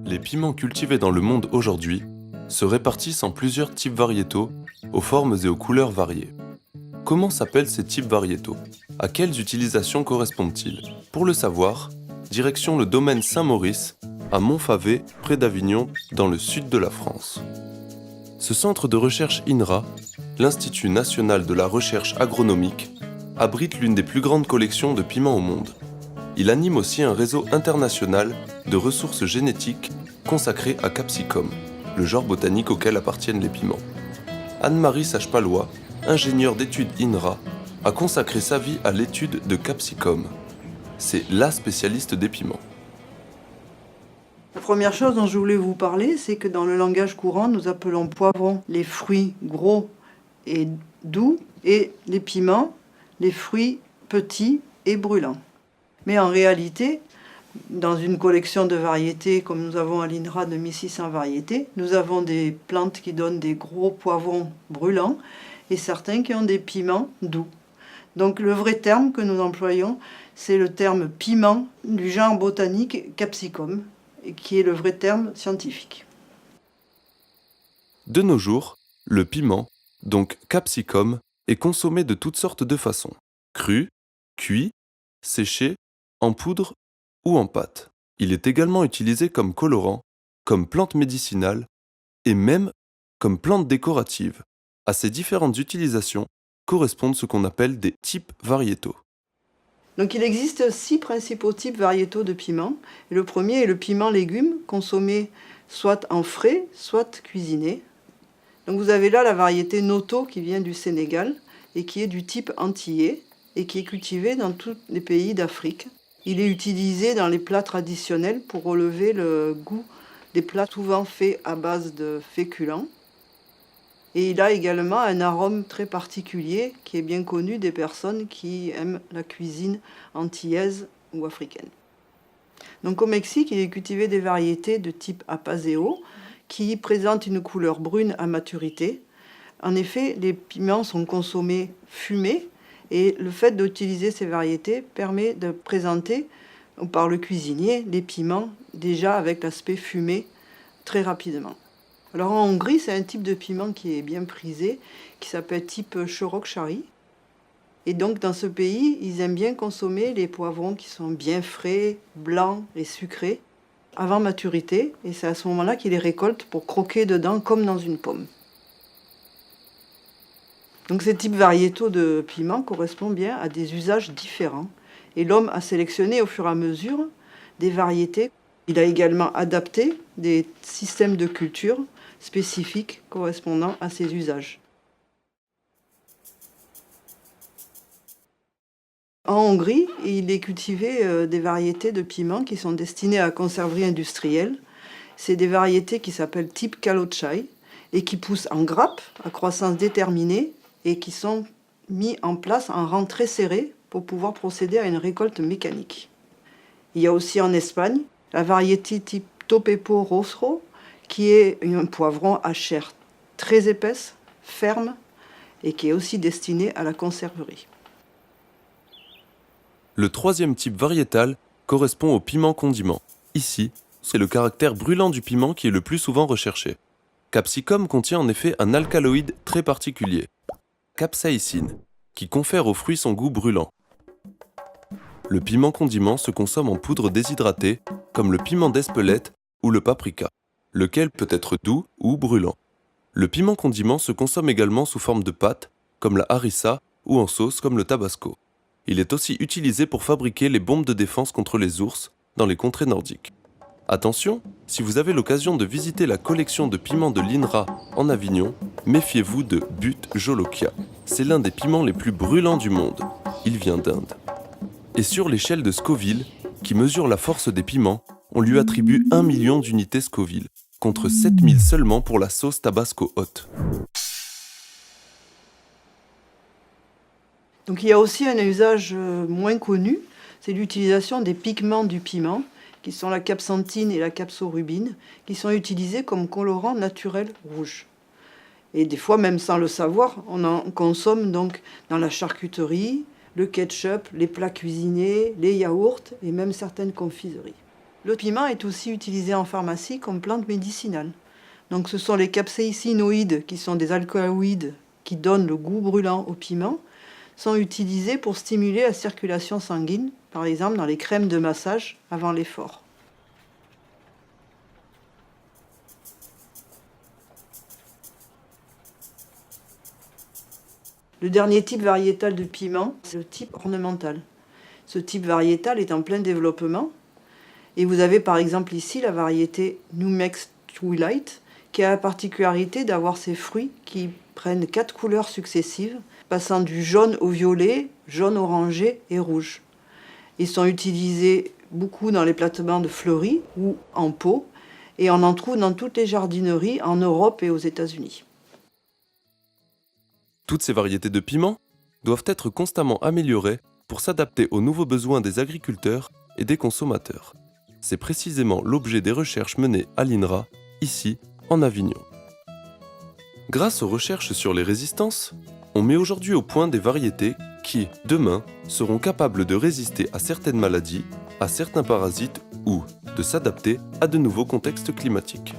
Les piments cultivés dans le monde aujourd'hui se répartissent en plusieurs types variétaux, aux formes et aux couleurs variées. Comment s'appellent ces types variétaux? À quelles utilisations correspondent-ils? Pour le savoir, direction le domaine Saint-Maurice, à Montfavet, près d'Avignon, dans le sud de la France. Ce centre de recherche INRA, l'Institut national de la recherche agronomique, abrite l'une des plus grandes collections de piments au monde. Il anime aussi un réseau international de ressources génétiques consacré à Capsicum, le genre botanique auquel appartiennent les piments. Anne-Marie Sage-Palois, ingénieure d'études INRA, a consacré sa vie à l'étude de Capsicum. C'est la spécialiste des piments. La première chose dont je voulais vous parler, c'est que dans le langage courant, nous appelons poivrons les fruits gros et doux, et les piments les fruits petits et brûlants. Mais en réalité, dans une collection de variétés, comme nous avons à l'INRA de 1600 variétés, nous avons des plantes qui donnent des gros poivrons brûlants et certains qui ont des piments doux. Donc le vrai terme que nous employons, c'est le terme piment du genre botanique Capsicum, qui est le vrai terme scientifique. De nos jours, le piment, donc Capsicum, est consommé de toutes sortes de façons. Cru, cuit, séché, en poudre ou en pâte. Il est également utilisé comme colorant, comme plante médicinale et même comme plante décorative. À ces différentes utilisations correspondent ce qu'on appelle des types variétaux. Donc il existe 6 principaux types variétaux de piments. Et le premier est le piment légume, consommé soit en frais, soit cuisiné. Donc vous avez là la variété Noto qui vient du Sénégal et qui est du type antillais et qui est cultivé dans tous les pays d'Afrique. Il est utilisé dans les plats traditionnels pour relever le goût des plats souvent faits à base de féculents. Et il a également un arôme très particulier qui est bien connu des personnes qui aiment la cuisine antillaise ou africaine. Donc au Mexique, il est cultivé des variétés de type Apaseo qui présentent une couleur brune à maturité. En effet, les piments sont consommés fumés et le fait d'utiliser ces variétés permet de présenter par le cuisinier les piments déjà avec l'aspect fumé très rapidement. Alors en Hongrie, c'est un type de piment qui est bien prisé, qui s'appelle type Soroksári. Et donc dans ce pays, ils aiment bien consommer les poivrons qui sont bien frais, blancs et sucrés, avant maturité. Et c'est à ce moment-là qu'ils les récoltent pour croquer dedans comme dans une pomme. Donc ces types variétaux de piments correspondent bien à des usages différents. Et l'homme a sélectionné au fur et à mesure des variétés. Il a également adapté des systèmes de culture spécifiques correspondant à ces usages. En Hongrie, il est cultivé des variétés de piments qui sont destinées à la conserverie industrielle. C'est des variétés qui s'appellent type Kalocsai et qui poussent en grappe à croissance déterminée et qui sont mis en place en rang très serré pour pouvoir procéder à une récolte mécanique. Il y a aussi en Espagne la variété type Topepo Rostro, qui est un poivron à chair très épaisse, ferme, et qui est aussi destiné à la conserverie. Le troisième type variétal correspond au piment condiment. Ici, c'est le caractère brûlant du piment qui est le plus souvent recherché. Capsicum contient en effet un alcaloïde très particulier, capsaïcine, qui confère au fruit son goût brûlant. Le piment condiment se consomme en poudre déshydratée, comme le piment d'Espelette ou le paprika, lequel peut être doux ou brûlant. Le piment condiment se consomme également sous forme de pâte, comme la harissa, ou en sauce, comme le tabasco. Il est aussi utilisé pour fabriquer les bombes de défense contre les ours dans les contrées nordiques. Attention, si vous avez l'occasion de visiter la collection de piments de l'INRA en Avignon, méfiez-vous de But Jolokia. C'est l'un des piments les plus brûlants du monde. Il vient d'Inde. Et sur l'échelle de Scoville, qui mesure la force des piments, on lui attribue 1 million d'unités Scoville, contre 7000 seulement pour la sauce Tabasco haute. Donc il y a aussi un usage moins connu, c'est l'utilisation des pigments du piment, qui sont la capsantine et la capsorubine, qui sont utilisés comme colorants naturels rouges. Et des fois, même sans le savoir, on en consomme donc dans la charcuterie, le ketchup, les plats cuisinés, les yaourts et même certaines confiseries. Le piment est aussi utilisé en pharmacie comme plante médicinale. Donc ce sont les capsaïcinoïdes, qui sont des alcaloïdes qui donnent le goût brûlant au piment, sont utilisés pour stimuler la circulation sanguine, par exemple dans les crèmes de massage avant l'effort. Le dernier type variétal de piment, c'est le type ornemental. Ce type variétal est en plein développement. Et vous avez par exemple ici la variété Numex Twilight, qui a la particularité d'avoir ses fruits qui prennent 4 couleurs successives, passant du jaune au violet, jaune orangé et rouge. Ils sont utilisés beaucoup dans les plats-blancs de fleuris ou en pot, et on en trouve dans toutes les jardineries en Europe et aux États-Unis. Toutes ces variétés de piments doivent être constamment améliorées pour s'adapter aux nouveaux besoins des agriculteurs et des consommateurs. C'est précisément l'objet des recherches menées à l'INRA, ici, en Avignon. Grâce aux recherches sur les résistances, on met aujourd'hui au point des variétés qui, demain, seront capables de résister à certaines maladies, à certains parasites ou de s'adapter à de nouveaux contextes climatiques.